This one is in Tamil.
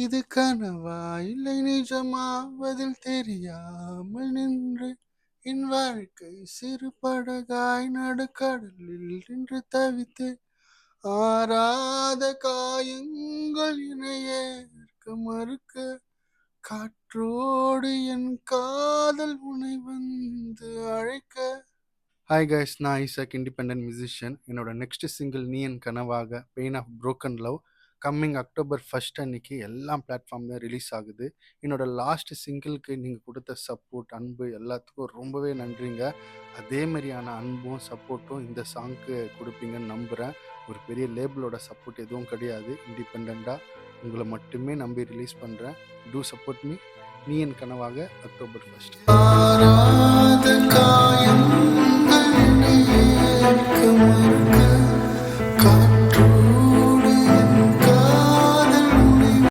இது கனவா இல்லை நிஜமா பதில் தெரியாமல் நின்று என் வாழ்க்கை சிறு படகாய் நடுக்கடலில் நின்று தவித்து ஆறாத காயங்கள் இணையேற்க மறுக்க காற்றோடு என் காதல் உனை வந்து அழைக்க. ஹாய் கைஸ், நான் ஈசாக், இண்டிபெண்டன்ட் மியூசிஷியன். என்னோட நெக்ஸ்ட் சிங்கிள் நீ என் கனவாக pain of broken love coming October 1 அன்னைக்கு எல்லா பிளாட்ஃபார்ம்லையும் ரிலீஸ் ஆகுது. என்னோட லாஸ்ட் சிங்கிளுக்கு நீங்கள் கொடுத்த சப்போர்ட், அன்பு எல்லாத்துக்கும் ரொம்பவே நன்றிங்க. அதே மாதிரியான அன்பும் சப்போர்ட்டும் இந்த சாங்க்கு கொடுப்பீங்கன்னு நம்புகிறேன். ஒரு பெரிய லேபிளோட சப்போர்ட் எதுவும் கிடையாது. இண்டிபெண்ட்டாக உங்களை மட்டுமே நம்பி ரிலீஸ் பண்ணுறேன். Do support me. நீ என் கனவாக அக்டோபர் 1. ஆராத காயங்கள் ஏற்க மறுக்க